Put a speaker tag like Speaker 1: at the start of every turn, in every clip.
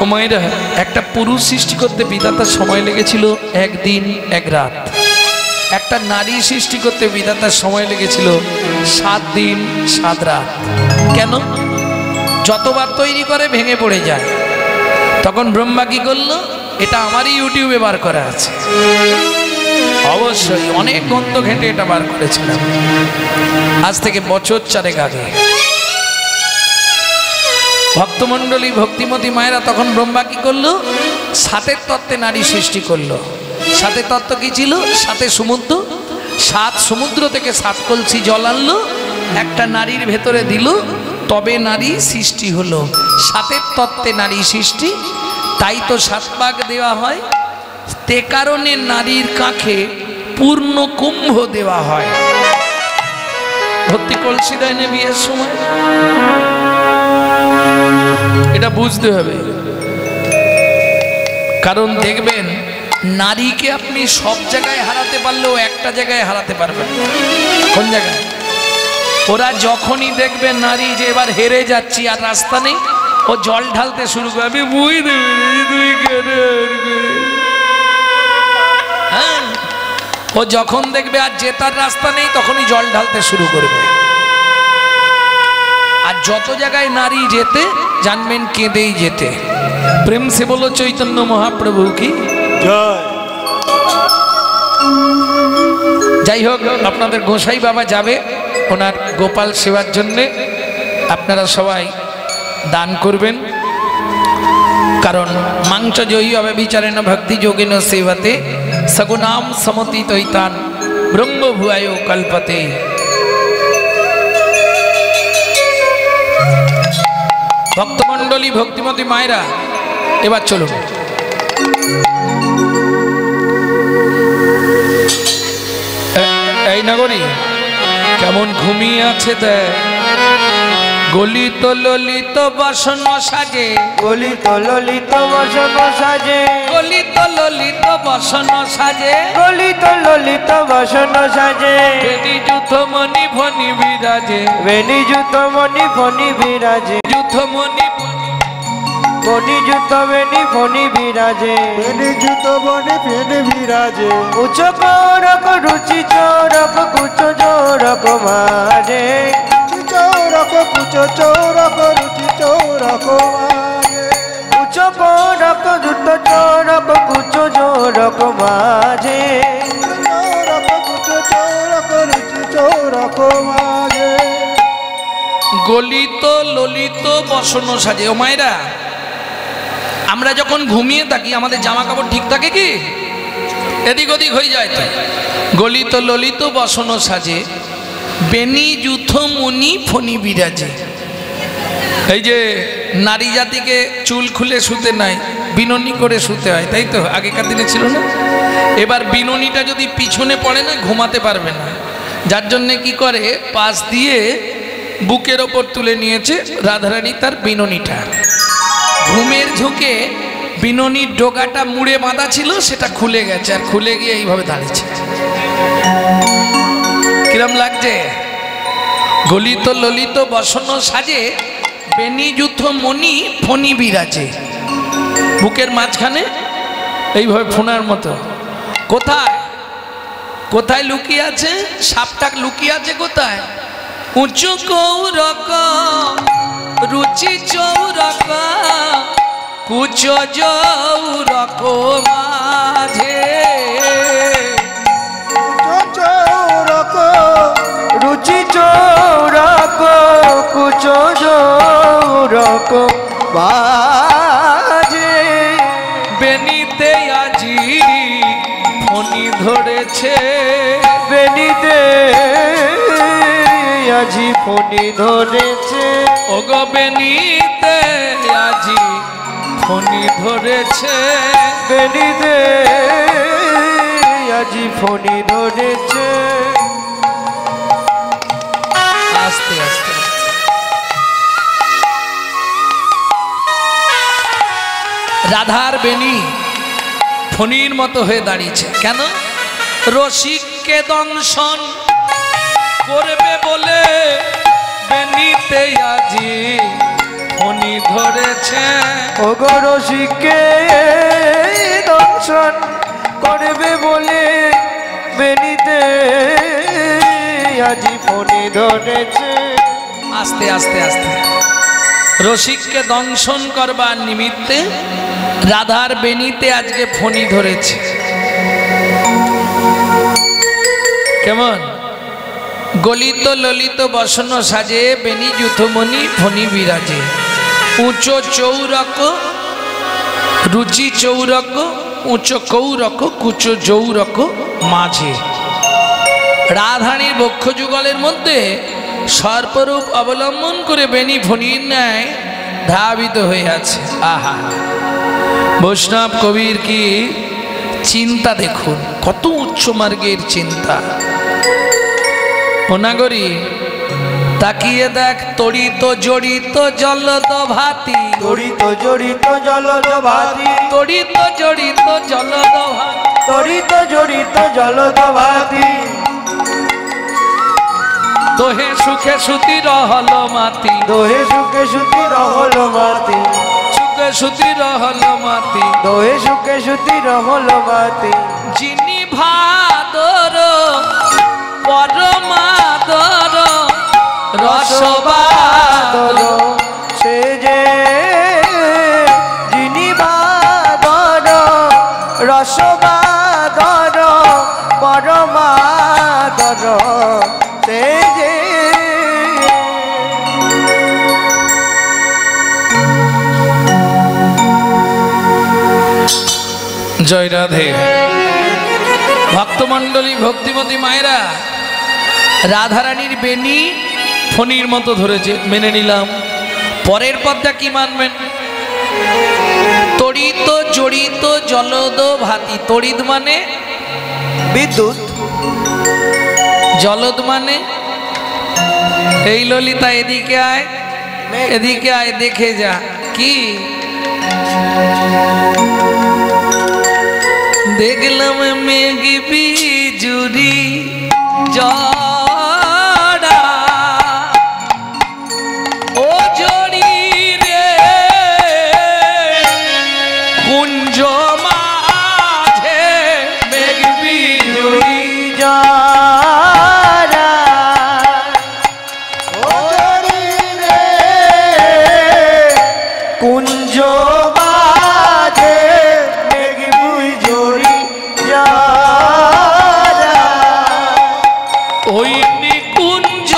Speaker 1: ও মায়েরা, একটা পুরুষ সৃষ্টি করতে বিধাতার সময় লেগেছিল 1 দিন 1 রাত। একটা নারী সৃষ্টি করতে বিধাতার সময় লেগেছিল 7 দিন 7 রাত। কেন? যতবার তৈরি করে ভেঙে পড়ে যায়। তখন ব্রহ্মা কি করলো? এটা আমারই ইউটিউবে বার করা আছে, অবশ্যই অনেক গ্রন্থ ঘেঁটে এটা বার করেছিলাম, আজ থেকে বছর 4 আগে। ভক্তমণ্ডলী, ভক্তিমতী মায়েরা, তখন ব্রহ্মা কি করলো? 7 তত্ত্বে নারী সৃষ্টি করলো। 7 তত্ত্ব কি ছিল? 7 সমুদ্র, 7 সমুদ্র থেকে 7 কলসি জল আনলো, একটা নারীর ভেতরে দিল, তবে নারী সৃষ্টি হলো। 7 তত্ত্বে নারী সৃষ্টি, তাই তো 7 ভাগ দেওয়া হয়। তে কারণে নারীর কাঁখে পূর্ণ কুম্ভ দেওয়া হয়। ভর্তি কলসি দেয় না বিয়ের সময়, এটা বুঝতে হবে। কারণ দেখবেন, নারীকে আপনি সব জায়গায় হারাতে পারলেও একটা জায়গায় হারাতে পারবেন। কোন জায়গায়? ওরা যখনই দেখবে নারী যে এবার হেরে যাচ্ছি আর রাস্তা নেই, ও জল ঢালতে শুরু করবে। হ্যাঁ, ও যখন দেখবে আর জেতার রাস্তা নেই, তখনই জল ঢালতে শুরু করবে। আর যত জায়গায় নারী যেতে, জানবেন কেঁদেই যেতে। প্রেম সে বলো চৈতন্য মহাপ্রভু কি জয়। যাই হোক, আপনাদের গোসাই বাবা যাবে ওনার গোপাল সেবার জন্যে। আপনারা সবাই দান করবেন, কারণ মাংস জয়ী হবে বিচারেন ভক্তি যোগেন সেবাতে সগুনাম সমতি তৈতান ব্রহ্ম ভুয়ায় কল্পতে। ভক্তমণ্ডলী, ভক্তিমতী মায়েরা, এবার চলুন। এই নগরী কেমন ঘুমিয়ে আছে দেখ। গলিত ললিত বসন সাজে,
Speaker 2: গলিত ললিত বসন সাজে,
Speaker 1: গলিত ললিত বসন সাজে,
Speaker 2: গলিত ললিত বসন সাজে।
Speaker 1: বেনি যুথ মণি ফণি বিরাজে,
Speaker 2: বেনি যুত মণি ফণি বিরাজে,
Speaker 1: যুথ মণি
Speaker 2: মণি যুত বেনি ফণি বিরাজে,
Speaker 3: বেনি যুত বনে ফেনে বিরাজে।
Speaker 2: উচ্চ করক রুচি চোরক কুচ জোরক মারে,
Speaker 3: চৌরক কুচ চৌরক রুচি চৌরক মারে।
Speaker 2: উচ্চ করক যুত চোরক কুচ জোরক মাঝে,
Speaker 3: চৌরক কুচ চৌরক রুচি চৌরক মারে।
Speaker 1: গলিত ললিত বসন সাজে। ও মায়েরা, আমরা যখন ঘুমিয়ে থাকি আমাদের জামা কাপড় ঠিক থাকে কি? এদিক ওদিক হয়ে যায় তো। গলিত ললিত বসন সাজে, বেনি যুথ মণি ফণি বিরাজে। এই যে নারী জাতিকে চুল খুলে শুতে নাই, বিননি করে শুতে হয়, তাই তো? আগেকার দিনে ছিল না? এবার বিননিটা যদি পিছনে পড়ে না, ঘুমাতে পারবে না। যার জন্যে কি করে, পাশ দিয়ে বুকের ওপর তুলে নিয়েছে রাধারানী তার বিননিটা। ঘুমের ঝুঁকে বিননির ডোগাটা মুড়ে বাঁধা ছিল, সেটা খুলে গেছে, আর খুলে গিয়ে এইভাবে দাঁড়িয়েছে। কিরম লাগছে? গলিত ললিত বসন সাজে, বেনি যুথ মণি ফণি বিরাজে। বুকের মাঝখানে এইভাবে ফোনার মতো। কোথায় কোথায় লুকিয়ে আছে? সাপটা লুকিয়ে আছে কোথায়? উঁচু কৌরক রুচি চৌরক কুচ জৌরক মাঝে,
Speaker 3: চৌরক
Speaker 2: রুচি চৌরক কুচ জোরক বাজে।
Speaker 1: বেনিতে আজি ফণি ধরেছে,
Speaker 2: বেনিতে আজি ফণি ধরেছে,
Speaker 1: ওগো বেনিতে আজি ফণি ধরেছে,
Speaker 2: বেনিতে আজি ফণি ধরেছে।
Speaker 1: আস্তে আস্তে রাধার বেনি ফণির মতো হয়ে দাঁড়িয়েছে। কেন? রসিককে দংশন করবে বলে বেনিতে আজি ফণি ধরেছে।
Speaker 2: ওগো রসিককে দর্শন করবে বলে বেনিতে আজি ফণি ধরেছে।
Speaker 1: আস্তে আস্তে আস্তে। রসিককে দংশন করবার নিমিত্তে রাধার বেনিতে আজকে ফণি ধরেছে। কেমন? গলিত ললিত বসন সাজে বেনি যুথমণি ফণি বিরাজে। উঁচো চৌরক রুচি চৌরক উঁচো কৌরক কুচো চৌরক মাঝে। রাধারানীর বক্ষ যুগলের মধ্যে সর্পরূপ অবলম্বন করে বেনি ফণির ন্যায় ধাবিত হয়ে আছে। আহা, বৈষ্ণব কবির কি চিন্তা দেখুন, কত উচ্চ মার্গের চিন্তা। ওনাগরি তাকিয়ে দেখ, তড়িত জড়িত জলদ ভাতি,
Speaker 2: তড়িত জড়িত জলদ ভাতি,
Speaker 1: তড়িত জড়িত জলদ ভাতি,
Speaker 2: তড়িত জড়িত জলদ ভাতি।
Speaker 1: দোহে সুখে সুতি রহল মাতি,
Speaker 2: দোহে সুখে সুতি রহল মাতি,
Speaker 1: সুখে সুতি রহল মাতি।
Speaker 2: দোহে সুখে সুতি রহল মাতি।
Speaker 1: যিনি ভাদর পরমাদর রসবাদর,
Speaker 2: সে যে যিনি বাদর রসবাদর পরমাদর, সে যে।
Speaker 1: জয় রাধে। ভক্তমণ্ডলী, ভক্তিমতী মায়েরা, রাধারানীর বেনি ফণির মতো ধরেছে, মেনে নিলাম। পরের পদটা কি মানবেন? তড়িত জড়িত জলদ ভাতি। তড়িৎ মানে
Speaker 2: বিদ্যুৎ,
Speaker 1: জলদ মানে এই ললিতা এদিকে আয়, এদিকে আয়, দেখে যা কি দেখলাম। মেঘ বিজুরি জড়া, ও জড়ি রে কুঞ্জ মাঝে মেঘ বিজুরি।
Speaker 2: যারা ও জড়ি রে কুঞ্জ বাজে মেঘ বুঝরি যারা।
Speaker 1: ওই নিকুঞ্জ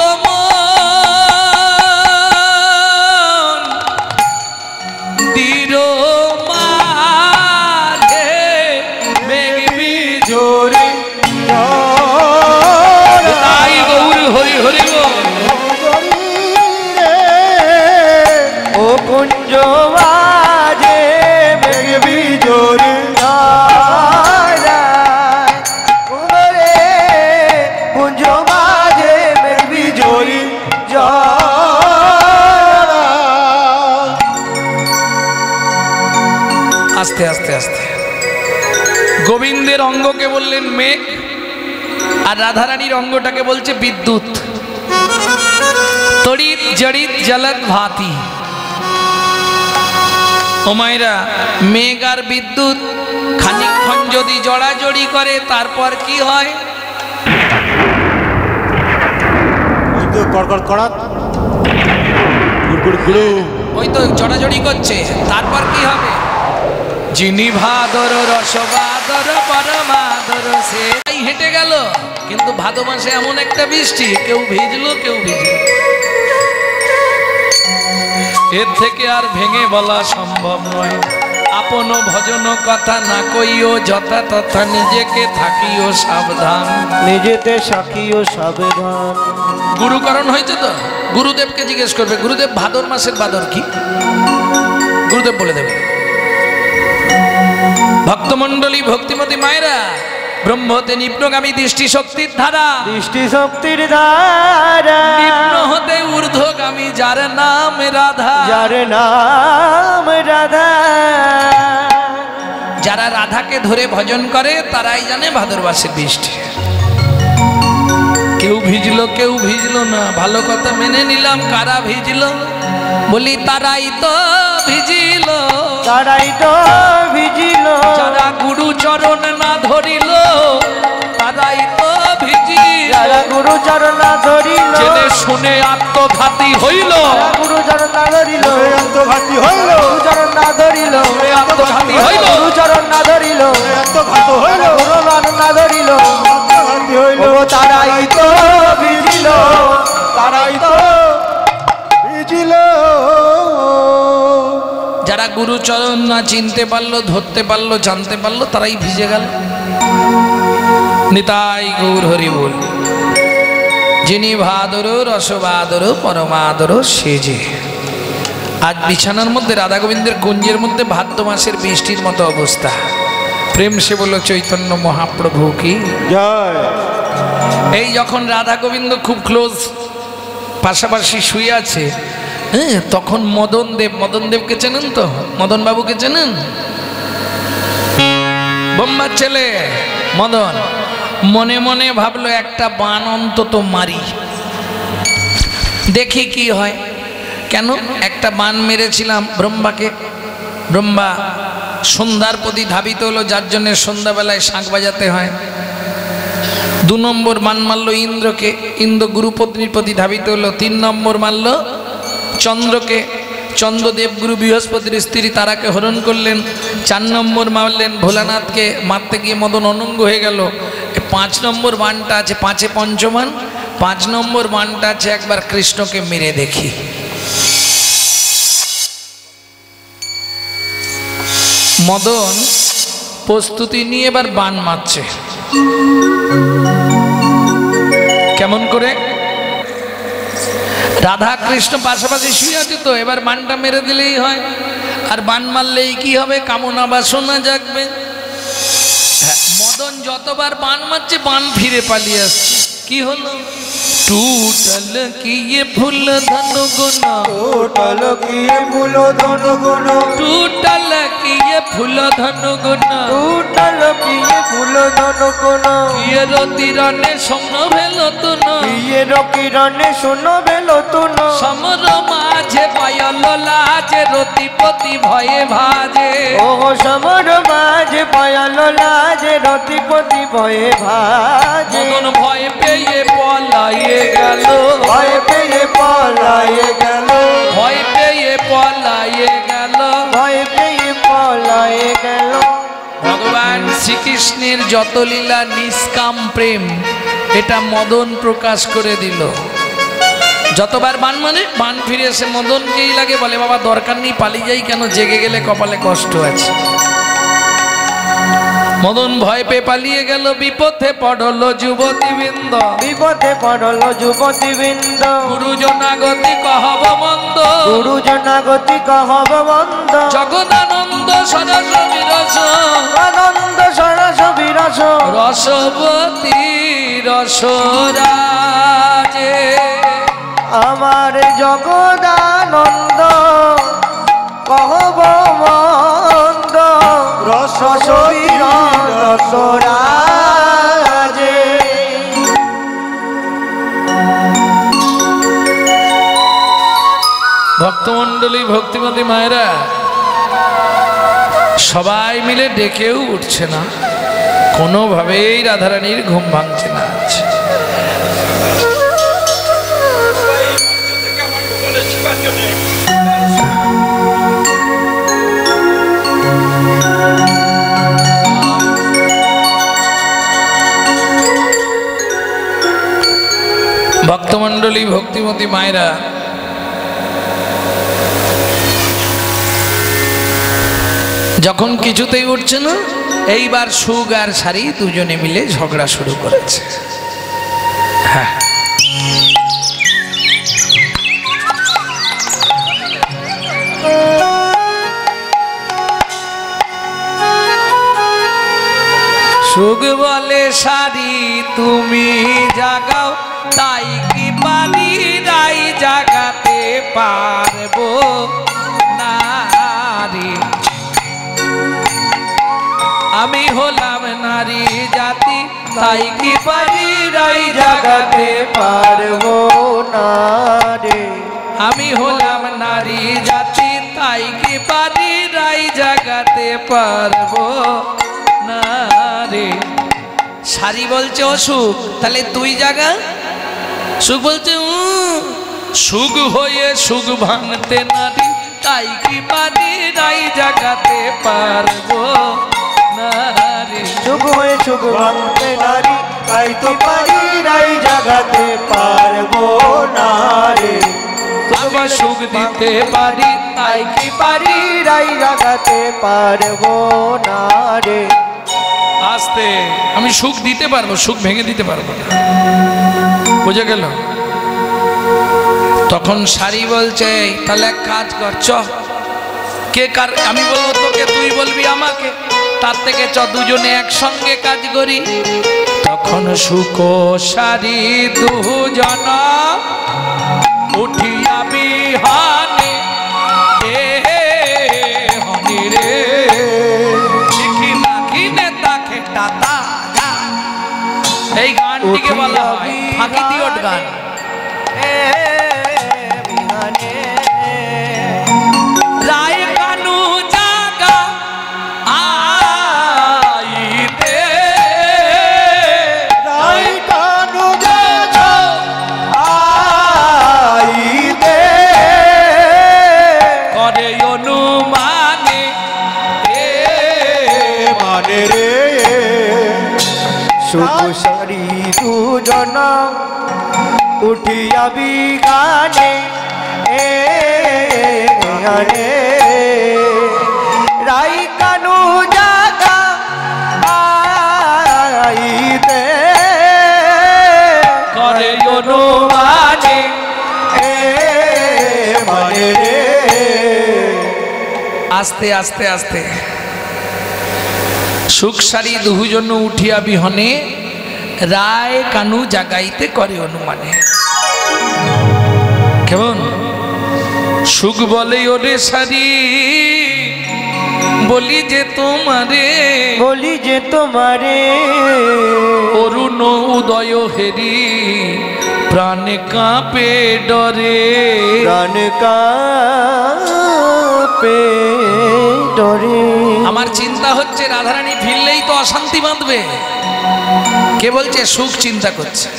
Speaker 1: দৃঢ় মাঝে মেঘ বিজুরি। তাই গৌর হরি হরি বল।
Speaker 2: ও কুঞ্জ বাজে মেঘ বিজরি যারা, ওরে কুঞ্জ বাজে মেঘ বিজরি যারা।
Speaker 1: আস্তে আস্তে আস্তে। গোবিন্দের অঙ্গকে বললেন মেঘ, আর রাধারানীর অঙ্গটাকে বলছে বিদ্যুৎ। তড়িৎ জড়িত জলদ ভাতি। ও মায়েরা, মেঘ আর বিদ্যুৎ খানিকক্ষণ যদি জড়াজড়ি করে তারপর কি হয়?
Speaker 3: ওই তো কড়কড় কড়াক গুড়গুড় গুড়ু।
Speaker 1: ওই তো জড়াজড়ি করছে, তারপর কি হবে? যিনি ভাদর রসবাদর পরমাদর, সে হেঁটে গেল। কিন্তু ভাদ মাসে এমন একটা বৃষ্টি, কেউ ভিজলো কেউ ভিজলো। এর থেকে আর ভেঙে বলা সম্ভব নয়। আপন ভজন কথা না কইও, যথা তথা নিজেকে থাকিও সাবধান।
Speaker 2: নিজেতে সাকিও সাবধান।
Speaker 1: গুরুকরণ হয়েছে তো, গুরুদেবকে জিজ্ঞেস করবে, গুরুদেব ভাদর মাসের বাদর কি? গুরুদেব বলে দেবে। ভক্তমণ্ডলী, ভক্তিমতী মায়েরা, ব্রহ্মতে নিম্নগামী দৃষ্টি শক্তির ধারা,
Speaker 2: দৃষ্টি শক্তির দ্বারা
Speaker 1: নিম্ন হতে ঊর্ধ্বগামী যার নাম রাধা।
Speaker 2: যার নাম রাধা,
Speaker 1: যারা রাধাকে ধরে ভজন করে তারাই জানে ভাদর মাসের বৃষ্টি। কেউ ভিজলো কেউ ভিজলো না, ভালো কথা মেনে নিলাম। কারা ভিজলো? বলি তারাই তো ভিজিল,
Speaker 2: তারাই তো ভিজিল,
Speaker 1: যারা গুরু চরণ না ধরিল তারাই তো ভিজিল,
Speaker 2: যারা গুরু চরণ না ধরিল,
Speaker 1: জেনে শুনে আত্মঘাতী হইল,
Speaker 2: যারা গুরু চরণ না ধরিল,
Speaker 3: আত্মঘাতী হইল,
Speaker 2: গুরু চরণ না ধরিল,
Speaker 1: আত্মঘাতী হইল,
Speaker 2: গুরু চরণ না ধরিল,
Speaker 3: আত্মঘাত হইল,
Speaker 2: গুরু চরণ না ধরিল,
Speaker 3: আত্মঘাতী হইল।
Speaker 2: ও তারাই তো ভিজিল,
Speaker 3: তারাই তো ভিজিল।
Speaker 1: যারা গুরুচরণ না চিনতে পারলো, ধরতে পারলো, জানতে পারলো, তারাই ভিজে গেল। নিতাই গৌর হরি বল। যিনি ভাদর রসবাদর পরমাদর সেজে। আজ বিছানার মধ্যে রাধা গোবিন্দের কুঞ্জের মধ্যে ভাদ্র মাসের বৃষ্টির মতো অবস্থা। প্রেম সে বলল চৈতন্য মহাপ্রভু কি
Speaker 3: জয়।
Speaker 1: এই যখন রাধা গোবিন্দ খুব ক্লোজ পাশাপাশি শুয়ে আছে, হ্যাঁ, তখন মদন দেবকে চেনেন তো? মদন বাবুকে চেনেন? বোম্বার ছেলে মদন মনে মনে ভাবলো একটা বান অন্তত মারি, দেখি কি হয়। কেন? একটা বান মেরেছিলাম ব্রহ্মাকে, ব্রহ্মা সন্ধ্যার প্রতি ধাবিত হলো, যার জন্য সন্ধ্যাবেলায় শাঁখ বাজাতে হয়। 2 নম্বর বান মারল ইন্দ্রকে, ইন্দ্র গুরুপত্নীর প্রতি ধাবিত হলো। 3 নম্বর মারল চন্দ্রকে, চন্দ্রদেব গুরু বৃহস্পতির স্ত্রী তারাকে হরণ করলেন। 4 নম্বর মারলেন ভোলানাথকে, মারতে গিয়ে মদন অনঙ্গ হয়ে গেল। 5 নম্বর বানটা আছে, 5-এ পঞ্চমান, 5 নম্বর বানটা আছে একবার কৃষ্ণকে মেরে দেখি। মদন প্রস্তুতি নিয়ে এবার বান মারছে। কেমন করে? রাধা কৃষ্ণ পাশাপাশি শুয়ে আছে তো, এবার বানটা মেরে দিলেই হয়। আর বান মারলেই কি হবে? কামনা বাসনা জাগবে। হ্যাঁ, মদন যতবার বান মারছে বান ফিরে পালিয়ে আসছে। কি হলো? टूटल किए फूल धन गुण,
Speaker 2: टोटल किए फूल धन गुण,
Speaker 1: टूटल किए फूल धन गुण,
Speaker 2: टूटल किए फूल धन गुण,
Speaker 1: किए रतिरने स्वन भेल तुन,
Speaker 2: किए रकिरने सुन बेलो तुन,
Speaker 1: समर माझे पायल लाजे रतिपति भये भाजे,
Speaker 2: ओ समर माझे पायल लाजे रतिपति भये भाजे,
Speaker 1: मदन भय पेये पलाये গেল,
Speaker 2: ভয় পেয়ে পলায়ে গেল,
Speaker 1: ভয় পেয়ে পলায়ে গেল,
Speaker 2: ভয় পেয়ে পলায়ে গেল।
Speaker 1: ভগবান শ্রীকৃষ্ণের যত লীলা নিষ্কাম প্রেম, এটা মদন প্রকাশ করে দিল। যতবার বান মানে বান ফিরে এসে মদনকেই লাগে, বলে বাবা দরকার নেই, পালিয়ে যাই কেন, জেগে গেলে কপালে কষ্ট আছে। মদন ভয় পেয়ে পালিয়ে গেল, বিপথে পড়ল যুবতীবৃন্দ,
Speaker 2: বিপদে পড়ল যুবতীবৃন্দ,
Speaker 1: গুরুজনাগতি কহব মন্দ,
Speaker 2: গুরুজনাগতি কহব বন্ধ,
Speaker 1: জগদানন্দ সরস বিরস,
Speaker 2: আনন্দ সরস বিরস,
Speaker 1: রসবতী রসরাজে,
Speaker 2: আমার জগদানন্দ কহব মন্দ, রস রসরাজে।
Speaker 1: ভক্তমণ্ডলী ভক্তিমতী মায়েরা সবাই মিলে ডেকেও উঠছে না, কোনোভাবেই রাধারানীর ঘুম ভাঙছে না। ভক্তমণ্ডলী ভক্তিমতী মায়েরা যখন কিছুতেই উঠছে না, এইবার সুগ আর সারি দুজনে মিলে ঝগড়া শুরু করেছে। হ্যাঁ, সুগ বলে সারি তুমি জাগাও, তাই কি পারি রাই জাগাতে পারবো নারী, আমি হলাম নারী নারী জাতি তাই কি পারি রাই
Speaker 2: জাগাতে
Speaker 1: জাগাতে
Speaker 2: পারবো না রে।
Speaker 1: আমি হলাম নারী জাতি তাই কি পারি রাই জাগাতে পারবো না রে। সারি বলছে অসুখ, তাহলে তুই জাগা। সুখ বলছে সুখ হয়ে সুখ ভাঙতে নারী তাই কি পারি রাই জাগাতে পারবো না রে।
Speaker 2: সুখ হয়ে সুখ ভাঙতে নারী তাই তো পারি রাই জাগাতে পারবো না রে।
Speaker 1: আমি সুখ দিতে পারি তাই কি
Speaker 2: পারি রাই জাগাতে পারবো না রে।
Speaker 1: আস্তে, আমি সুখ দিতে পারবো, সুখ ভেঙে দিতে পারবো না। বুঝে গেল? তখন সারি বলছে তাহলে এক কাজ কর, চ কে কার, আমি বলবো তোকে, তুই বলবি আমাকে, তার থেকে চ দুজনে একসঙ্গে কাজ করি। তখন সুখ সারি দুজন উঠিয়া বিহানে এ হনি রে শিখি নাকি নেতা খেটা তা। এই গানটিকে বলা হয় ফাঁকি দিওট গান। রায় কানু জাগা আইতে
Speaker 2: রাই কানু জাগা আইতে
Speaker 1: করে অনুমানে এ
Speaker 3: মানে রে
Speaker 2: সুখ সারি দুজন উঠিয়া বিগানে এ গানে রাই কানু জাগা আইতে
Speaker 1: করে অনুমানে
Speaker 2: এ মানে রে।
Speaker 1: আস্তে আস্তে আস্তে সুখ সারি দুজন উঠিয়া বিহনে রায় কানু জাগাইতে করে অনুমানে। কেমন সুখ বলে ওরে সারি বলি যে তোমারে
Speaker 2: বলি যে তোমারে
Speaker 1: অরুণ উদয় হেরি প্রাণে কাঁপে ডরে।
Speaker 2: প্রাণ কাঁপে ডরে।
Speaker 1: আমার চিন্তা হচ্ছে রাধারানী ফিরলেই তো অশান্তি বাঁধবে। কে বলছে সুখ চিন্তা করছে।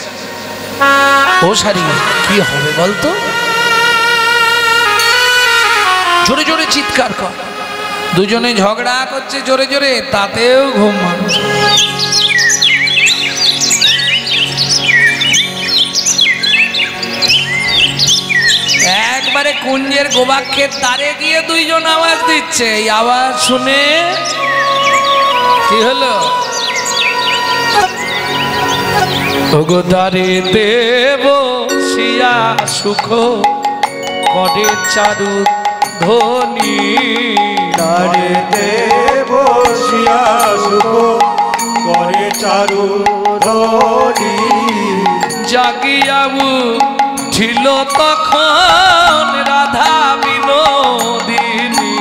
Speaker 1: ও সারি কি হবে বলতো? জোরে জোরে চিৎকার কর। দুজনে ঝগড়া করছে জোরে জোরে, তাতেও ঘুম ভাঙছে। একবারে কুঞ্জের গোবাক্ষের তারে গিয়ে দুইজন আওয়াজ দিচ্ছে। এই আওয়াজ শুনে কি হলো? ওগো দ্বারে দেব শিয়া সুখ করে চারু ধ্বনি।
Speaker 3: তারে দেব শিয়া সুখ করে চারু ধরি।
Speaker 1: জাগিয়াবু ছিল তখন রাধা বিনোদিনী।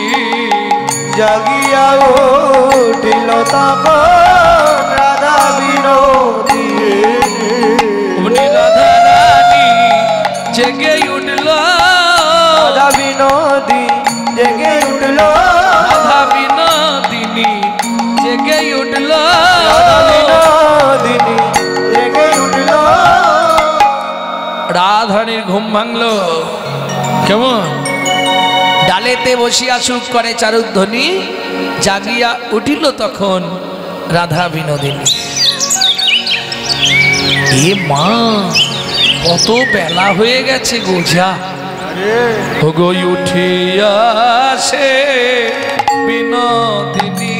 Speaker 2: জাগিয়া উঠিল তখন রাধা বিনোদিনী।
Speaker 1: উনি রাধা রানী জেগে উঠল,
Speaker 2: রাধা বিনোদী জেগে উঠল।
Speaker 1: রাধা বিনোদিনী জেগে উঠল।
Speaker 2: রাধা বিনোদিনী জেগে উঠল।
Speaker 1: রাধারানীর ঘুম ভাঙলো। কেমন? ডালেতে বসিয়া সুখ করে চারুধ্বনি, জাগিয়া উঠিল তখন রাধা বিনোদিনী। এ মা, কত বেলা হয়ে গেছে গোঝা। গো উঠিয়া সে বিনোদিনী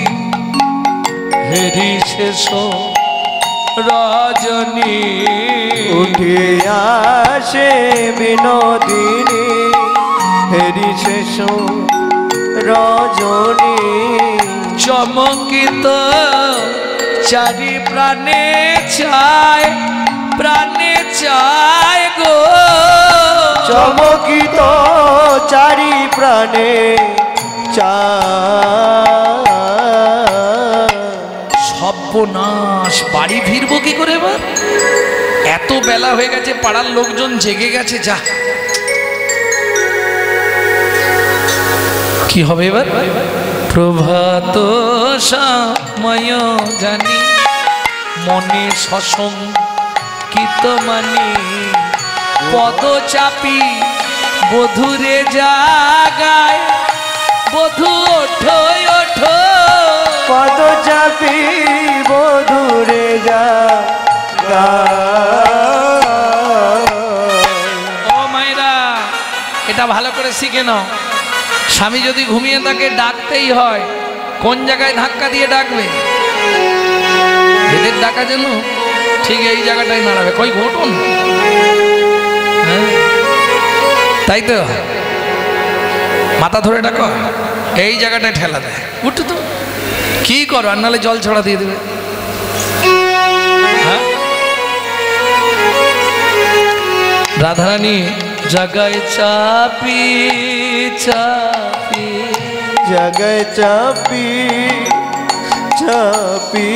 Speaker 1: হেরি শেষ রজনী।
Speaker 2: উঠে আসে বিনোদিনী হেরি শেষ রজনী।
Speaker 1: চমকিত চারি প্রাণে চায়, প্রাণে চায় গো।
Speaker 2: চমকিত চারি প্রাণে চায়।
Speaker 1: শব্দ সর্বনাশ, বাড়ি ফিরবো কি করে এবার? এত বেলা হয়ে গেছে, পাড়ার লোকজন জেগে গেছে, যা কি হবে এবার? প্রভাত সময় জানি মনে সশঙ্কিত মানি, পদ চাপি বধুরে জাগায়, বধু ওঠো ওঠো,
Speaker 2: পদ চাপি বধুরে যা
Speaker 1: ও মায়েরা, এটা ভালো করে শিখে নাও। স্বামী যদি ঘুমিয়ে থাকে ডাকতেই হয়, কোন জায়গায় ধাক্কা দিয়ে ডাকবে? এদের ডাকা যেন ঠিক এই জায়গাটাই নাড়াবে, কই ঘটুন, হ্যাঁ তাই তো, মাথা ধরে ডাকো, এই জায়গাটায় ঠেলা দেয়, উঠো তো, কি করো? আর নাহলে জল ছড়া দিয়ে দেবে। হ্যাঁ, রাধারানী জাগায় চাপি চাপি,
Speaker 2: জগায় চাপি চাপি,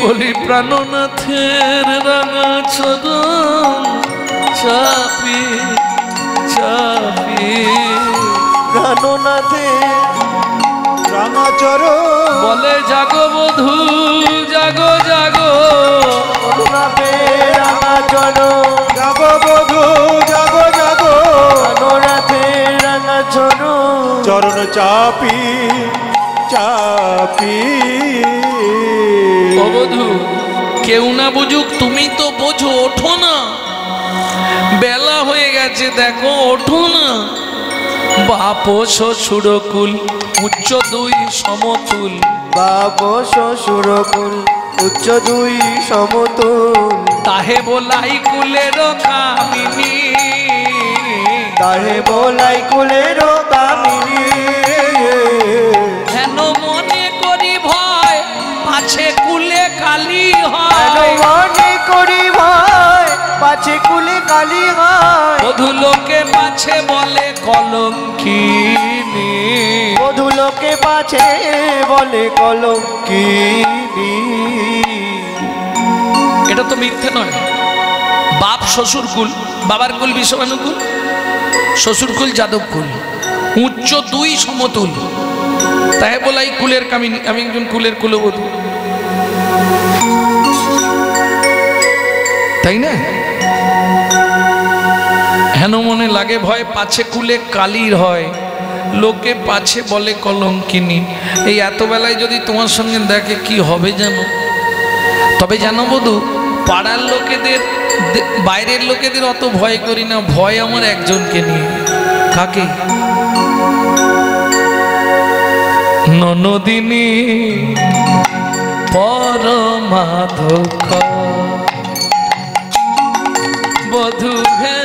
Speaker 1: বলি প্রাণনাথের রাঙা চরণ চাপি চাপি,
Speaker 2: প্রাণনাথে
Speaker 3: রাঙাচরণ
Speaker 1: বলে জাগো বধূ জাগো জাগো,
Speaker 2: অনুরাপে রাঙা চলো,
Speaker 3: জাগো বধূ জাগো জাগো,
Speaker 2: অনুরাধে রাঙা চলো,
Speaker 3: চরণ চাপি চাপি।
Speaker 1: ও বধূ, কেউ না বুঝুক, তুমি তো বোঝো, ওঠো না, বেলা হয়ে গেছে, দেখো ওঠো না। বাপ শ্বশুর কুল উচ্চ দুই সমতুল,
Speaker 2: বাপ শ্বশুর কুল উচ্চ দুই সমতুল,
Speaker 1: তাহে বলাই কুলের কামিনী,
Speaker 2: তাহে বলাই কুলের কামিনী,
Speaker 1: হেন মনে করি ভয় পাছে কুলে কালি হয়,
Speaker 2: মনে করি ভয় পাছে কুলে কালি হয়,
Speaker 1: বধূ লোকে পাছে বলে কলঙ্কিনী,
Speaker 2: বধূ লোকে পাছে বলে কলঙ্কিনী।
Speaker 1: এটা তো মিথ্যে নয়। বাপ শ্বশুর কুল, বাবার কুল বিশ্বভানুকুল, শ্বশুর কুল যাদব কুল, উচ্চ দুই সমতুল, তাই বলাই কুলের কামিনী, আমি একজন কুলের কুলবধূ, তাই না? হেন মনে লাগে ভয় পাছে কুলে কালির হয়, লোকে পাছে বলে কলঙ্কিনী। এই এত বেলায় যদি তোমার সঙ্গে দেখে কি হবে জানো? তবে জানো বধূ, পাড়ার লোকেদের, বাইরের লোকেদের অত ভয় করি না, ভয় আমার একজনকে নিয়ে। কাকে? ননদিনী পরমাধক বধূ হে,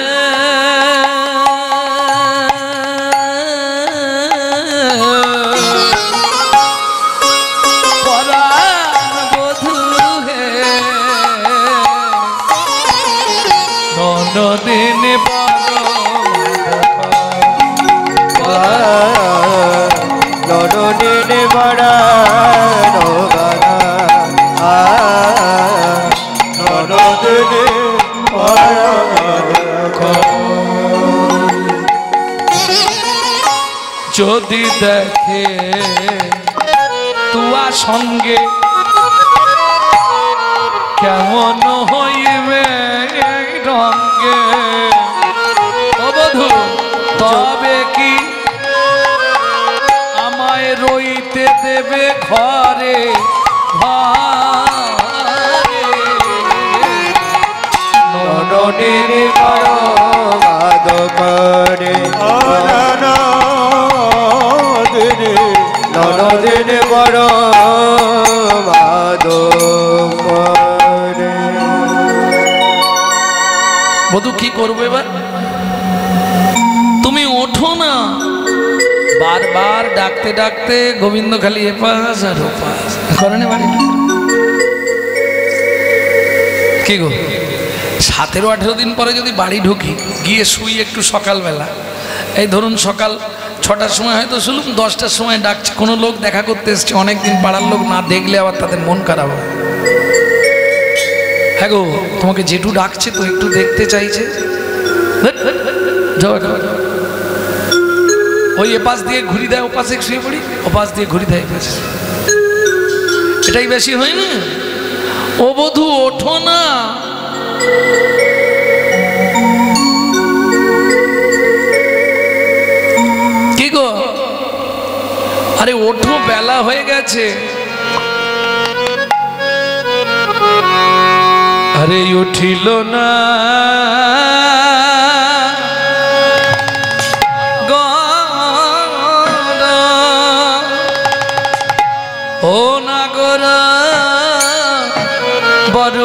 Speaker 1: পরাণ বধূ হে, ননদিনী
Speaker 2: নরদিনে বড়া রোগানা,
Speaker 3: নরদিনে
Speaker 1: যদি দেখে তুয়া সঙ্গে কেমন হইবে রঙ্গে, ও বধূ তবে কি আমায় রইতে দেবে ঘরে ঘরে,
Speaker 2: নরদিনে বড় মাধবরে, নরদিনে বড় মাধবরে।
Speaker 1: বধূ কি করবো এবার? তুমি ওঠো না, বারবার ডাকতে ডাকতে গোবিন্দ খালি এপাশ আর ওপাশ করেন বাড়ি। কি গো, 17-18 দিন পরে যদি বাড়ি ঢুকি, গিয়ে শুই একটু সকালবেলা, এই ধরুন সকাল 6টার সময় হয়তো শুনলাম, 10টার সময় ডাকছে, কোনো লোক দেখা করতে এসছে, অনেকদিন পাড়ার লোক না দেখলে আবার তাদের মন খারাপ হয়। হ্যাঁ গো, তোমাকে জেঠু ডাকছে তো, একটু দেখতে চাইছে। যাও যাও, ওই এপাশ দিয়ে ঘুরি দেয়, ওপাশে শুয়ে পড়ি, ওপাশ দিয়ে ঘুরি দেয় এপাশে। এটাই বেশি হয় না? ও বধূ ওঠো না, কি গো, আরে ওঠো, বেলা হয়ে গেছে। আরে উঠিল না ও নাগর বড়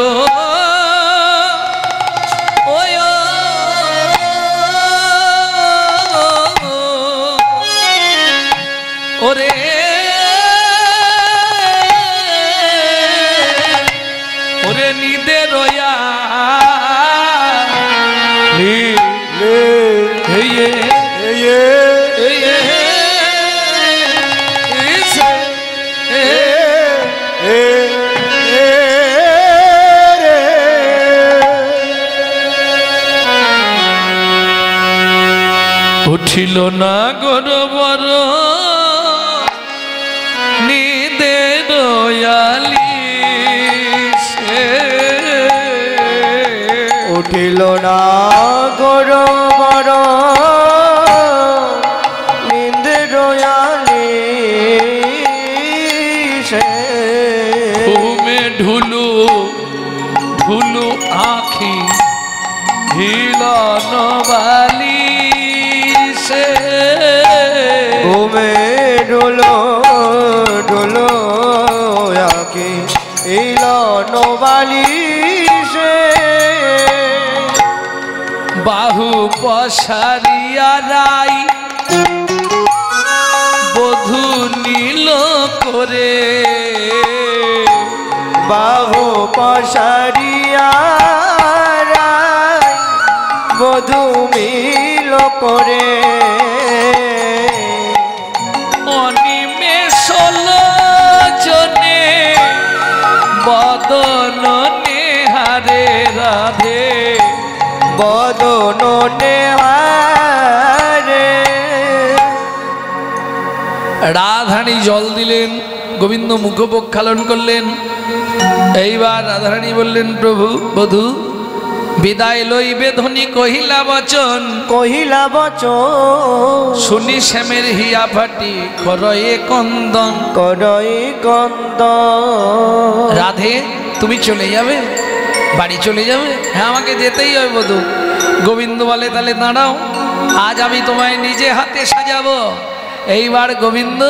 Speaker 1: ওরে ওরে নিদে রয়া উঠিল না গরবর নিদে দয়ালি
Speaker 2: উঠিল না গরবর নিদে দয়ালি
Speaker 1: ঘুমে ঢুলু ঢুলু আখি হিলন বালি
Speaker 2: ঘুমে ঢুলো ঢুলো আঁকি ইলন বালিশে
Speaker 1: বাহু পশারিয়া রাই বধূ নীল করে
Speaker 2: বাহু পশারিয়া রাই বধূ মিল করে
Speaker 1: অনিমেষ লোচনে বদন নেহারে রাধে
Speaker 2: বদন নেহারে।
Speaker 1: রাধারানী জল দিলেন, গোবিন্দ মুখ প্রক্ষালন করলেন। এইবার রাধারানী বললেন, প্রভু বধূ বিদায় লইবে ধ্বনি কহিলা বচন,
Speaker 2: কহিলা বচন
Speaker 1: শুনি শ্যামের হিয়া ফাটি করয়ে কন্দন,
Speaker 2: করই কন্দন।
Speaker 1: রাধে তুমি চলে যাবে, বাড়ি চলে যাবে? হ্যাঁ, আমাকে যেতেই হবে বধূ। গোবিন্দ বলে, তাহলে দাঁড়াও, আজ আমি তোমায় নিজে হাতে সাজাবো। এইবার গোবিন্দ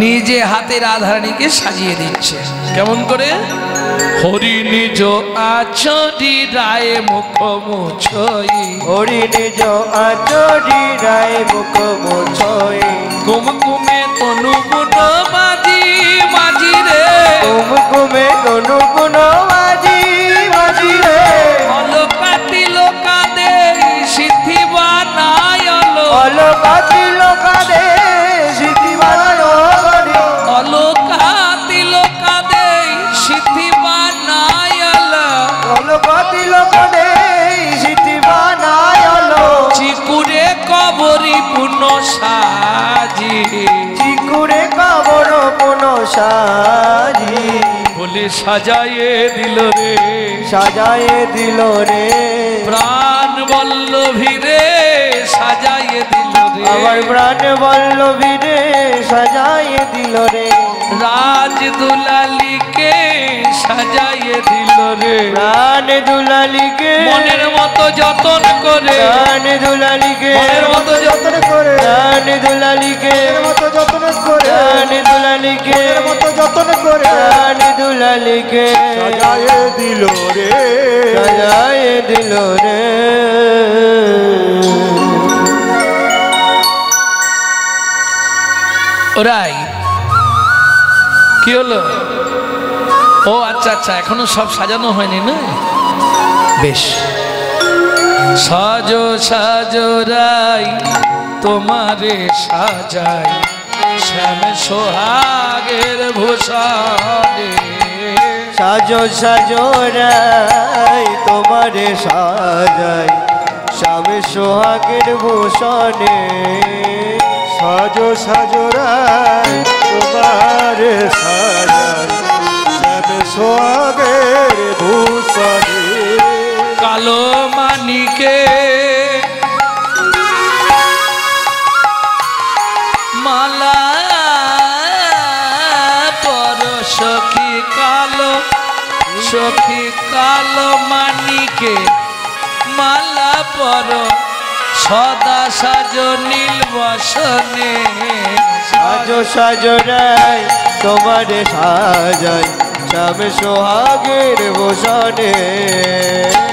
Speaker 1: নিজে হাতে রাধারানীকে সাজিয়ে দিচ্ছে। কেমন করে? হরি নিজ আচরি রায় মুখ মুছই,
Speaker 2: হরি নিজ আচরি রায় মুখ মুছই,
Speaker 1: কুমকুমে তনু গুণ মাঝি মাঝি রে,
Speaker 2: কুমকুমে তনু গুণ মাঝি মাঝি রে,
Speaker 1: অলকাতি লোকাদে সিদ্ধি বানায়ল,
Speaker 2: অলকাতি লোকাদে সিদ্ধি বানায়ল,
Speaker 1: অলকাতি লোকাদে সিদ্ধি বানায়ল,
Speaker 2: অলকাতি লোকাদে সিদ্ধি বানায়ল,
Speaker 1: চিকুরে কবরি পুন সাজি,
Speaker 2: চিকুরে কবর পুন সাজি,
Speaker 1: বলে সাজায়ে দিল রে,
Speaker 2: সাজায়ে দিল রে,
Speaker 1: প্রাণ বল্লভী রে সাজায়ে দিল রে,
Speaker 2: আমার প্রাণ বল্লভী রে সাজায়ে দিল রে,
Speaker 1: রাজ দুলালিকে সাজায়ে দিল রে,
Speaker 2: প্রাণ দুলালিকে
Speaker 1: মনের মতো যতন করে,
Speaker 2: প্রাণ দুলালিকে
Speaker 1: মনের মতো যতন করে,
Speaker 2: প্রাণ দুলালিকে মতো যতন করে, প্রাণ দুলালিকে মতো যতন করে, প্রাণ দুলালিকে সাজায়ে দিল রে, সাজায়ে দিল রে।
Speaker 1: ওরাই কি হলো? ও আচ্ছা আচ্ছা, এখনো সব সাজানো হয়নি না? বেশ, সাজো সাজো রাই তোমারে সাজাই শ্যাম সোহাগের ভূষণে
Speaker 2: সাজো সাজো রাই তোমারে সাজাই শ্যাম সোহাগের ভূষণে
Speaker 3: সাজো সাজো রায় তোমারে সাজাই শ্যাম সোহাগের ভূষণে
Speaker 1: কালো মানিকে মালা পর সখী কালো মানিকে মালা পর সদা সাজো নীল বসনে
Speaker 2: সাজো সাজো রাই তোমারে সাজাই শ্যাম সোহাগের ভূষণে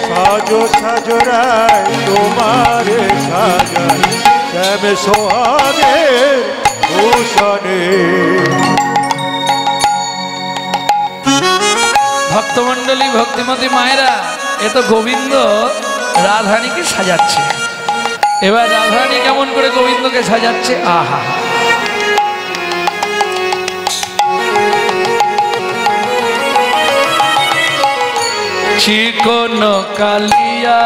Speaker 3: সাজো সাজো রায় তোমারে সাজাই শ্যাম সোহাগের ভূষণে
Speaker 1: ভক্তমণ্ডলী ভক্তিমতী মায়েরা এ তো গোবিন্দ রাধারানীকে সাজাচ্ছে। এবার রাধারানী কেমন করে গোবিন্দকে সাজাচ্ছে, আহা চিকন কালিয়া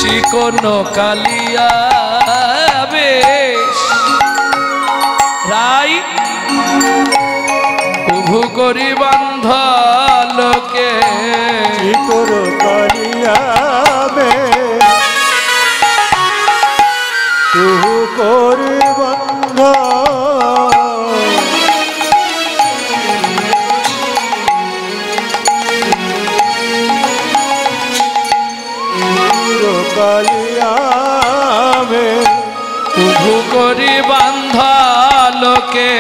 Speaker 1: চিকন কালিয়া বেশ রাই উভু করি বান্ধ লোকে
Speaker 3: চিতর কালিয়াবে তু করে বন্ধ কালিয়াবে
Speaker 1: উভু করি বান্ধ লোকে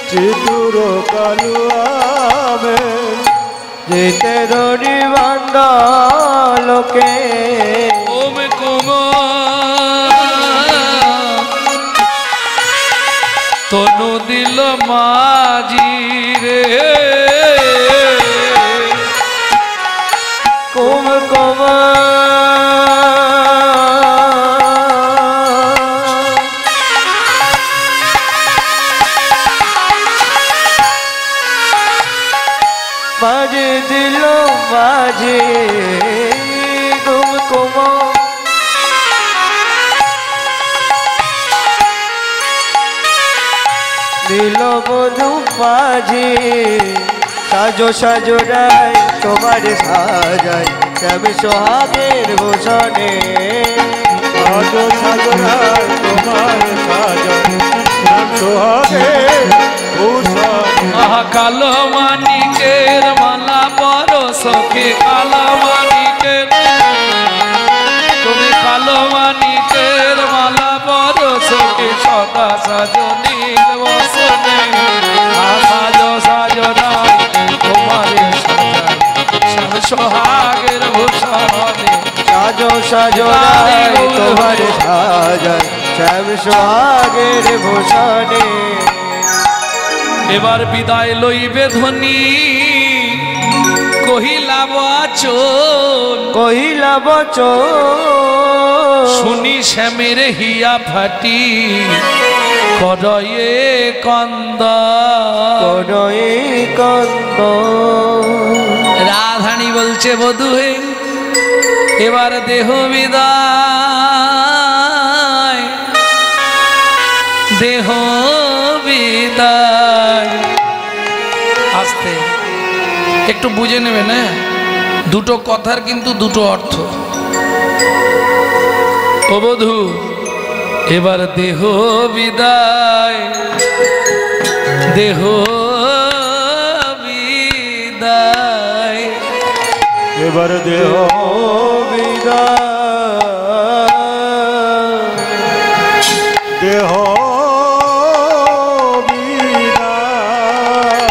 Speaker 3: চিতুর কালুয়াবে
Speaker 2: যেতে দড়ি বান্ধ লোকে
Speaker 1: ওম কুম তনু দিল মাঝি রে
Speaker 2: কুম কুম মাঝে দিল মাঝে কুম কুম দিল বধু মাঝে সাজো সাজো রাই তোমার সাজাই শ্যাম সোহাগের ভূষণে
Speaker 3: সাজো সাজো রায় তোমার সাজাই শ্যাম সোহাগের ভূষণে
Speaker 1: আহা কালো মানিকের মালা পর সখী কালো মানিকের তুমি কালো মানিকের মালা পর সখী সদা সাজো নীল বসনে সাজো সাজো রাই তোমারে সাজাই শ্যাম সোহাগের ভূষণে
Speaker 2: সাজো সাজো রাই তোমার সাজাই শ্যাম সোহাগের ভূষণে
Speaker 1: এবার বিদায় লইবে ধ্বনি কহিলা বচন
Speaker 2: কহিলা বচন
Speaker 1: শুনি শ্যামের হিয়া ফাটি করয়ে কন্দ
Speaker 2: করয়ে কন্দ
Speaker 1: রাধানী বলছে বধূ হে এবার দেহ বিদায় দেহ বিদায় আস্তে একটু বুঝে নেবেন, হ্যাঁ দুটো কথার কিন্তু দুটো অর্থ। ও বধূ এবার দেহ বিদায় দেহ বিদায়
Speaker 3: এবার দেহ
Speaker 2: বিদায়
Speaker 3: দেহ বিদায়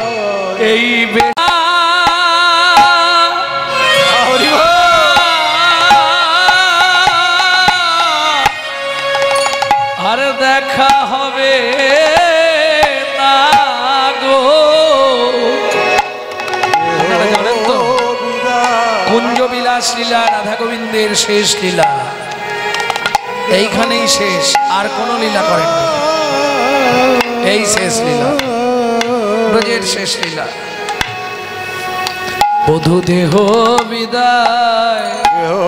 Speaker 1: এই হবে না গো। আপনারা জানেন তো কুঞ্জ বিলাস লীলা রাধা গোবিন্দের শেষ লীলা এইখানেই শেষ, আর কোনো লীলা করেন এই শেষ লীলা, ব্রজের শেষ লীলা। বধূ দেহ বিদায়,
Speaker 3: দেহ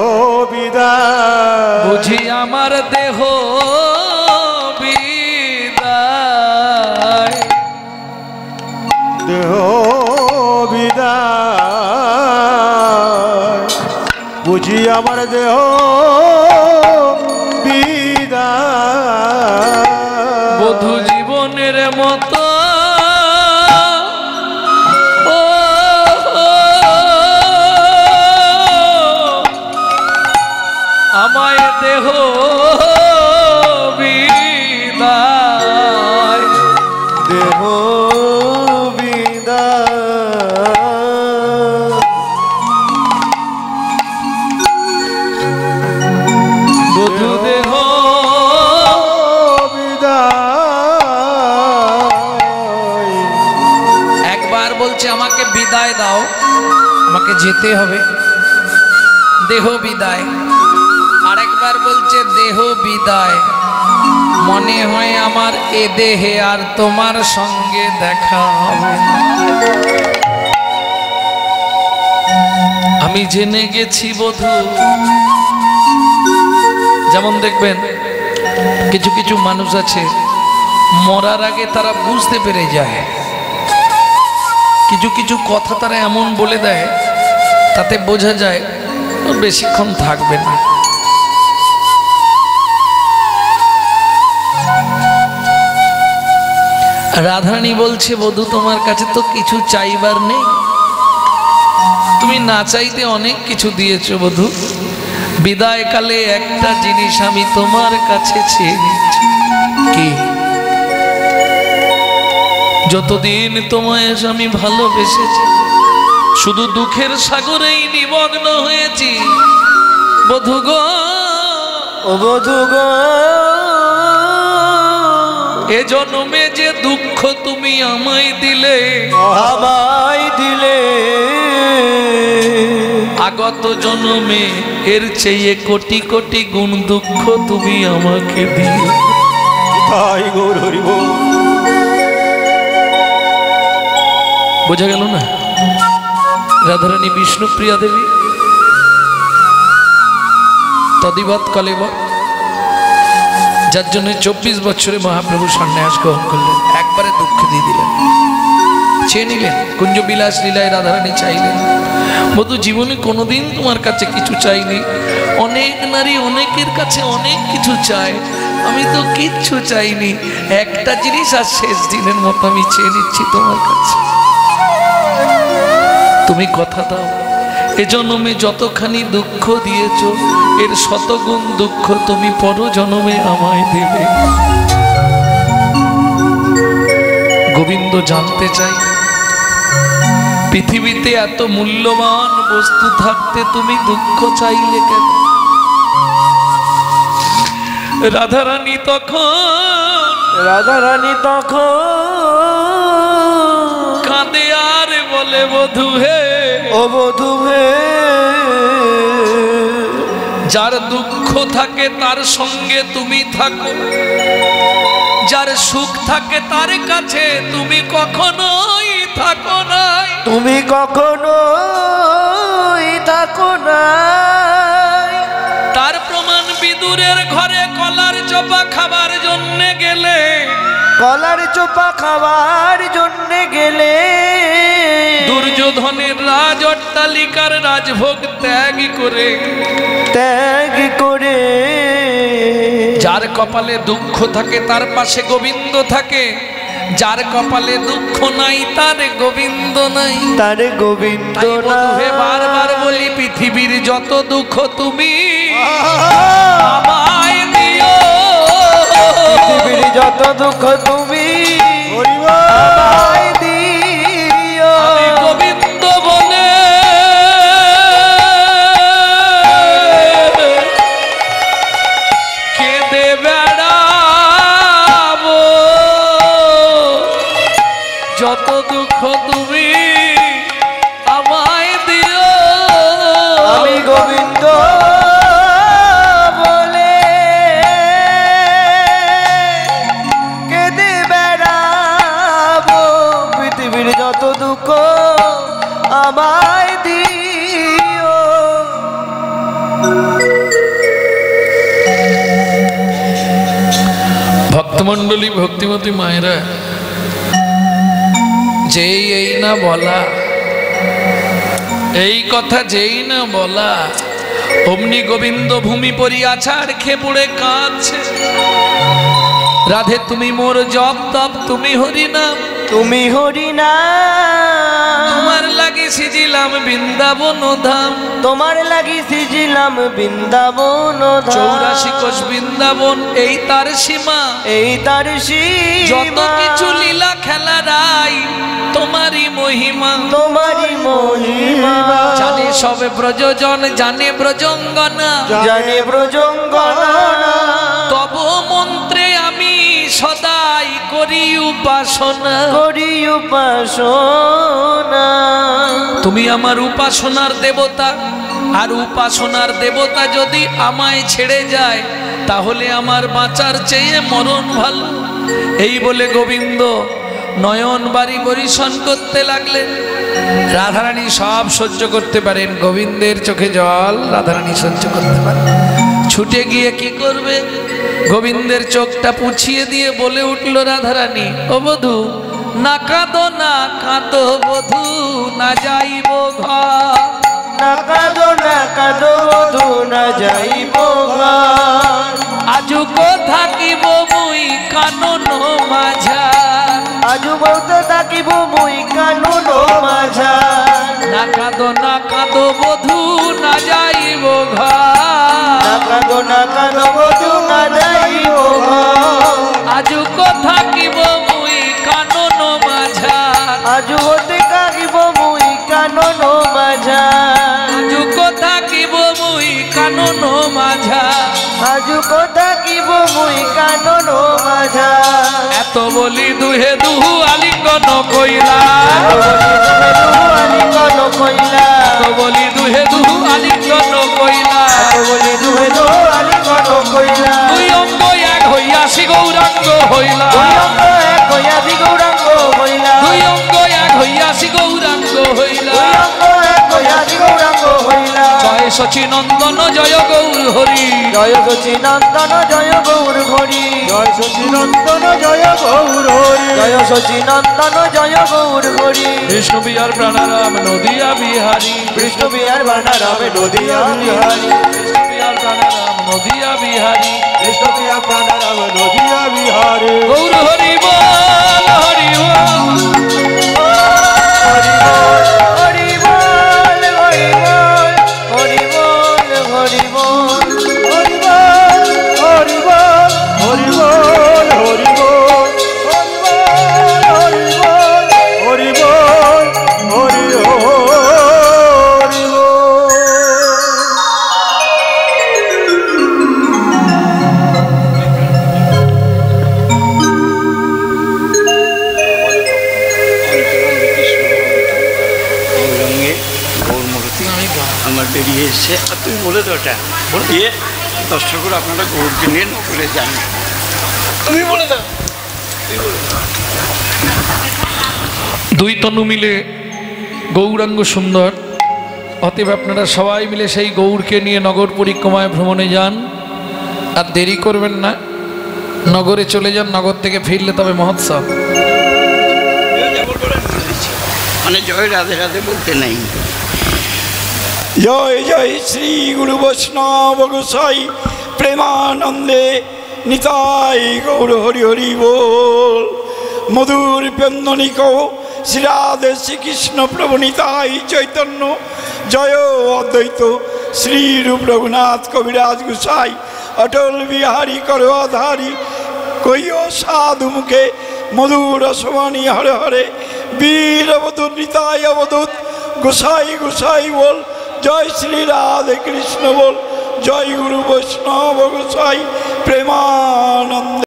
Speaker 3: বিদায়,
Speaker 1: বুঝি আমার দেহ বিদায়,
Speaker 3: দেহ বিদায়, বুঝি আমার দেহ বিদায়।
Speaker 1: বধূ জীবনের মতো আমায় দেহ বিদায়,
Speaker 2: দেহ বিদায়,
Speaker 1: বধূ দেহ
Speaker 3: বিদায়।
Speaker 1: একবার বলছে আমাকে বিদায় দাও, আমাকে যেতে হবে, দেহ বিদায়। আরেকবার বলছে দেহ বিদায়, মনে হয় আমার এ দেহে আর তোমার সঙ্গে দেখা হবে। আমি জেনে গেছি বধূ, যেমন দেখবেন কিছু কিছু মানুষ আছে মরার আগে তারা বুঝতে পেরে যায়, কিছু কিছু কথা তারা এমন বলে দেয় তাতে বোঝা যায় ও বেশিক্ষণ থাকবে না। রাধারানী বলছে বধূ তোমার কাছে তো কিছু চাইবার নেই, তুমি না চাইতে অনেক কিছু দিয়েছো বধূ, বিদায়কালে একটা জিনিস আমি তোমার কাছে চেয়ে নিচ্ছি। কি? যতদিন তোমায় আমি ভালোবেসেছি, শুধু দুঃখের সাগরেই নিমগ্ন হয়েছি বধূ গো,
Speaker 2: ও বধূ গো,
Speaker 1: এ জন্মে যে দুঃখ তুমি আমায় দিলে,
Speaker 2: আমায় দিলে,
Speaker 1: আগত জন্মে এর চেয়ে কোটি কোটি গুণ দুঃখ তুমি আমাকে দিলে।
Speaker 3: তাই গৌর হরি বল।
Speaker 1: বোঝা গেল না? রাধারানী বিষ্ণুপ্রিয়া দেবী তদিবাত কলেবর, যার জন্য 24 বছরে মহাপ্রভু সন্ন্যাস গ্রহণ করলেন, একবারে দুঃখ দিয়ে দিলেন, চেয়ে নিলেন। কুঞ্জ বিলাস লীলায় রাধারানী চাইলেন বধূ জীবনে কোনোদিন তোমার কাছে কিছু চাইনি, অনেক নারী অনেকের কাছে অনেক কিছু চায়, আমি তো কিচ্ছু চাইনি, একটা জিনিস আর শেষ দিনের মতো আমি চেয়ে নিচ্ছি তোমার কাছে, তুমি কথা দাও এ জন্মে যতখানি দুঃখ দিয়েছ এর শতগুণ দুঃখ তুমি পর জন্মে আমায় দেবে। গোবিন্দ জানতে চাই পৃথিবীতে এত মূল্যবান বস্তু থাকতে তুমি দুঃখ চাইলে কেন? রাধারানী তখন কাঁদে আর বলে বধূ হে,
Speaker 2: ও বধূ হে,
Speaker 1: যার দুঃখ থাকে তার সঙ্গে তুমি থাকো, যার সুখ থাকে তার কাছে তুমি কখনোই থাকো নাই,
Speaker 2: তুমি কখনোই থাকো নাই।
Speaker 1: তার প্রমাণ বিদুরের ঘরে কলার চোপা খাবার জন্য গেলে,
Speaker 2: কলার চোপা খাবার জন্য গেলে,
Speaker 1: দুর্যোধনের রাজ অট্টালিকার রাজভোগ ত্যাগ করে, যার কপালে দুঃখ থাকে তার পাশে গোবিন্দ থাকে, যার কপালে দুঃখ নাই তার গোবিন্দ নাই,
Speaker 2: তার গোবিন্দ
Speaker 1: নাই। বারবার বলি পৃথিবীর যত দুঃখ তুমি আমায় দিও,
Speaker 2: পৃথিবীর যত দুঃখ তুমি আমায় দিও,
Speaker 1: আমি গোবিন্দ বলে কেঁদে বেড়া কত দুঃখ তুমি আমায় দিও।
Speaker 2: আমি গোবিন্দ বলে কেঁদে বেড়াবো, পৃথিবীর যত দুঃখ আমায় দিও।
Speaker 1: ভক্তমণ্ডলী, ভক্তিমতী মায়েরা, যেই এই না বলা, এই কথা যেই না বলা, অমনি গোবিন্দ ভূমি পরি আছাড় খেয়ে পড়ে কাঁদছে। রাধে তুমি মোর জপ তপ, তুমি হরি নাম,
Speaker 2: তুমি হরি না,
Speaker 1: তোমার লাগি সিজিলাম বৃন্দাবন ধাম।
Speaker 2: তোমার লাগি সিজিলাম বৃন্দাবন ধাম।
Speaker 1: 84 কোষ বৃন্দাবন এই তার সীমা,
Speaker 2: এই তার
Speaker 1: যত
Speaker 2: সীমা,
Speaker 1: কিছু লীলা খেলা রাই তোমারই মহিমা।
Speaker 2: তোমারই মহিমা,
Speaker 1: জানে সবে ব্রজজন, জানে ব্রজঙ্গনা,
Speaker 2: জানে ব্রজঙ্গনা।
Speaker 1: তব মন্ত্রে আমি সদাই করি উপাসনা।
Speaker 2: করি উপাসনা,
Speaker 1: তুমি আমার উপাসনার দেবতা, আর উপাসনার দেবতা যদি আমায় ছেড়ে যায় তাহলে আমার বাঁচার চেয়ে মরণ ভালো। এই বলে গোবিন্দ নয়ন বাড়ি বরিশন করতে লাগলেন। রাধারানী সব সহ্য করতে পারেন, গোবিন্দের চোখে জল রাধারানী সহ্য করতে পারেন। ছুটে গিয়ে কি করবে, গোবিন্দের চোখটা পুছিয়ে দিয়ে বলে উঠল রাধারানী, ও বধূ না কাঁদো না কাঁদো বধূ, না যাইব ঘর।
Speaker 2: না কাঁদো না কাঁদো বধূ, না যাইব ঘর।
Speaker 1: আজুকো থাকিব মুই কানন মাঝার।
Speaker 2: আজু বলতে থাকিব মুই কানন মাঝার।
Speaker 1: না কাঁদো বধূ, না যাইব ঘর।
Speaker 2: না কাঁদো না কাঁদো বধূ, না যাইব ঘর।
Speaker 1: আজুকো থাকিব মুই কানন মাঝার।
Speaker 2: আজু হতে কাঁদিব মুই কানন মাঝার।
Speaker 1: আজুকো থাকিব মুই কানন মাঝার।
Speaker 2: আজু কথা কিব মুই কানন মাঝার।
Speaker 1: এত বলি দুহে দুহু আলিঙ্গন কইলা।
Speaker 2: আলিঙ্গন কইলা,
Speaker 1: এত বলি দুহে দুহু আলিঙ্গন কইলা।
Speaker 2: বলি দুহে দো আলিঙ্গন কইলা।
Speaker 1: দুই অঙ্গ এক হইয়াছি গৌরাঙ্গ হইলা।
Speaker 2: দুই অঙ্গ এক হইয়াছি গৌরাঙ্গ হইলা।
Speaker 1: দুই অঙ্গ এক হইয়াছি গৌরাঙ্গ হইলা।
Speaker 2: দুই অঙ্গ এক হইয়াছি গৌরাঙ্গ হইলা।
Speaker 1: জয় শচী নন্দন জয় গৌর হরি।
Speaker 2: জয় সচিনন্দন জয় গৌর হরি।
Speaker 3: জয় সচিনন্দন জয় গৌর হরি।
Speaker 2: জয় সচিনন্দন জয় গৌর হরি।
Speaker 1: বিষ্ণু বিহার প্রাণারাম নদিয়া বিহারী।
Speaker 2: বিষ্ণু বিহার বানারামে নদিয়া বিহারী।
Speaker 1: বিষ্ণু বিহার প্রাণারাম নদিয়া বিহারী।
Speaker 3: কৃষ্ণ প্রিয়া প্রাণারাম নদিয়া বিহারে।
Speaker 1: গৌর হরি বল হরি বল।
Speaker 2: হরি বল হরি বল হরি বল হরি বল হরি বল।
Speaker 3: হরি বল হরি বল হরি বল হরি বল হরি বল হরি বল হরি বল।
Speaker 4: আমার বেরিয়ে এসছে, আর তুমি বলে তো ওটা দিয়ে দর্শকরা আপনারা গৌরকে নিয়ে নকলে যান, তুমি বলে দাও।
Speaker 1: দুই তনু মিলে গৌরাঙ্গ সুন্দর, অতএব আপনারা সবাই মিলে সেই গৌরকে নিয়ে নগর পরিক্রমায় ভ্রমণে যান। আর দেরি করবেন না, নগরে চলে যান, নগর থেকে ফিরলে তবে মহোৎসব।
Speaker 4: মানে জয় রাধে রাধে বলতে নাই।
Speaker 5: জয় জয় শ্রী গুরু বৈষ্ণব গোসাই প্রেমানন্দে নিতাই গৌর হরি হরি বল। মধুর পেন্দনিক শ্রীরাধে শ্রীকৃষ্ণ প্রভু নিতাই চৈতন্য। জয় অদ্বৈত শ্রীরূপ রঘুনাথ কবিরাজ গোসাই অটল বিহারী কর আধারী। কইও সাধু মুখে মধুর সমানি হরে হরে। বীর অবধূত নিতাই অবধূত গোসাই গোসাই বল। জয় শ্রী রাধে কৃষ্ণ বল। জয় গুরু বৈষ্ণব গোসাই প্রেমানন্দ।